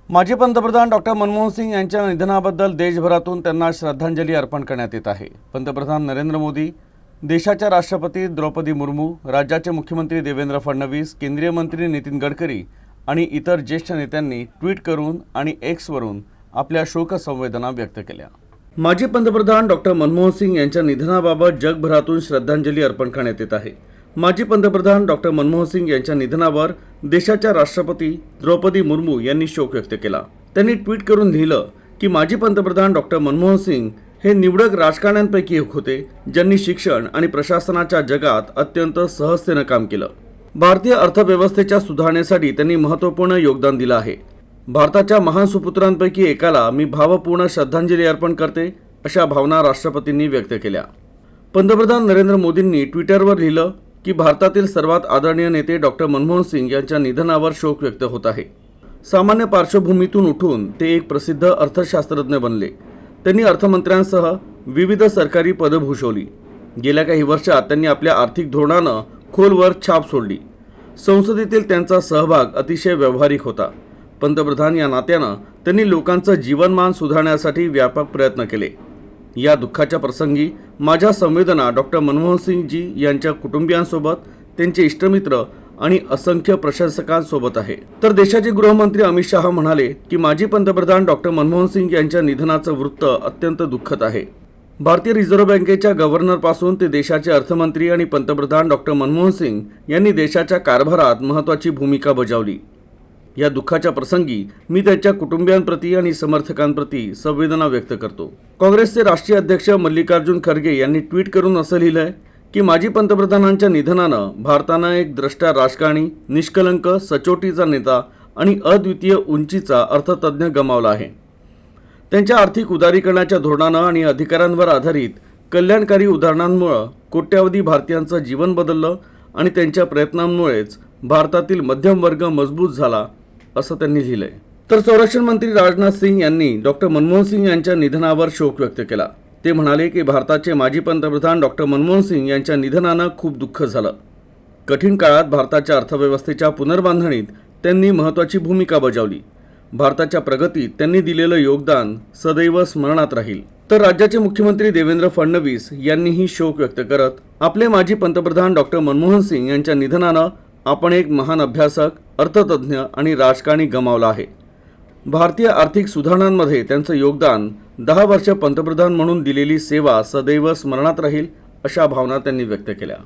माजी पंतप्रधान डॉक्टर मनमोहन सिंग यांच्या निधनाबद्दल देशभरातून त्यांना श्रद्धांजली अर्पण करण्यात येत आहे। पंतप्रधान नरेंद्र मोदी, देशाच्या राष्ट्रपती द्रौपदी मुर्मू, राज्याचे मुख्यमंत्री देवेंद्र फडणवीस, केंद्रीय मंत्री नितीन गडकरी आणि इतर ज्येष्ठ नेत्यांनी ट्विट करून आणि एक्सवरून आपल्या शोक संवेदना व्यक्त केल्या। माजी पंतप्रधान डॉक्टर मनमोहन सिंग यांच्या निधनाबाबत जगभरातून श्रद्धांजली अर्पण करण्यात येत आहे। माजी पंतप्रधान डॉक्टर मनमोहन सिंग यांच्या निधनावर देशाच्या राष्ट्रपती द्रौपदी मुर्मू यांनी शोक व्यक्त केला। त्यांनी ट्विट करून लिहिलं की माजी पंतप्रधान डॉक्टर मनमोहन सिंग हे निवडक राजकारण्यांपैकी एक होते, ज्यांनी शिक्षण आणि प्रशासनाच्या जगात अत्यंत सहजतेने काम केलं। भारतीय अर्थव्यवस्थेच्या सुधारणेसाठी त्यांनी महत्त्वपूर्ण योगदान दिलं आहे। भारताच्या महान सुपुत्रांपैकी एकाला मी भावपूर्ण श्रद्धांजली अर्पण करते, अशा भावना राष्ट्रपतींनी व्यक्त केल्या। पंतप्रधान नरेंद्र मोदींनी ट्विटरवर लिहिलं की भारतातील सर्वात आदरणीय नेते डॉक्टर मनमोहन सिंग यांच्या निधनावर शोक व्यक्त होत आहे। सामान्य पार्श्वभूमीतून उठून ते एक प्रसिद्ध अर्थशास्त्रज्ञ बनले। त्यांनी अर्थमंत्र्यांसह विविध सरकारी पदं भूषवली। गेल्या काही वर्षात त्यांनी आपल्या आर्थिक धोरणानं खोलवर छाप सोडली। संसदेतील त्यांचा सहभाग अतिशय व्यावहारिक होता। पंतप्रधान या नात्यानं त्यांनी लोकांचं जीवनमान सुधारण्यासाठी व्यापक प्रयत्न केले। या दुःखाच्या प्रसंगी माझ्या संवेदना डॉक्टर मनमोहन सिंगजी यांच्या कुटुंबियांसोबत, त्यांचे इष्टमित्र आणि असंख्य प्रशंसकांसोबत आहे। तर देशाचे गृहमंत्री अमित शाह म्हणाले की माजी पंतप्रधान डॉक्टर मनमोहन सिंग यांच्या निधनाचं वृत्त अत्यंत दुःखद आहे। भारतीय रिझर्व्ह बँकेच्या गव्हर्नरपासून ते देशाचे अर्थमंत्री आणि पंतप्रधान डॉक्टर मनमोहन सिंग यांनी देशाच्या कारभारात महत्त्वाची भूमिका बजावली। या दुःखाच्या प्रसंगी मी त्यांच्या कुटुंबियांप्रती आणि समर्थकांप्रती संवेदना व्यक्त करतो। काँग्रेसचे राष्ट्रीय अध्यक्ष मल्लिकार्जुन खरगे यांनी ट्विट करून असं लिहिलंय की माजी पंतप्रधानांच्या निधनानं भारतानं एक द्रष्टा राजकारणी, निष्कलंक, सचोटीचा नेता आणि अद्वितीय उंचीचा अर्थतज्ञ गमावला आहे। त्यांच्या आर्थिक उदारीकरणाच्या धोरणानं आणि अधिकारांवर आधारित कल्याणकारी उदाहरणांमुळे कोट्यावधी भारतीयांचं जीवन बदललं आणि त्यांच्या प्रयत्नांमुळेच भारतातील मध्यम वर्ग मजबूत झाला, असं त्यांनी लिहिलंय। तर संरक्षण मंत्री राजनाथ सिंग यांनी डॉक्टर मनमोहन सिंग यांच्या निधनावर शोक व्यक्त केला। ते म्हणाले की भारताचे माजी पंतप्रधान डॉक्टर मनमोहन सिंग यांच्या निधनानं खूप दुःख झालं। कठीण काळात भारताच्या अर्थव्यवस्थेच्या पुनर्बांधणीत त्यांनी महत्त्वाची भूमिका बजावली। भारताच्या प्रगतीत त्यांनी दिलेलं योगदान सदैव स्मरणात राहील। तर राज्याचे मुख्यमंत्री देवेंद्र फडणवीस यांनीही शोक व्यक्त करत आपले माजी पंतप्रधान डॉक्टर मनमोहन सिंग यांच्या निधनानं आपण एक महान अभ्यासक, अर्थतज्ञ आणि राजकारणी गमावला आहे। भारतीय आर्थिक सुधारणांमध्ये त्यांचं योगदान, 10 वर्ष पंतप्रधान म्हणून दिलेली सेवा सदैव स्मरणात राहील, अशा भावना त्यांनी व्यक्त केल्या।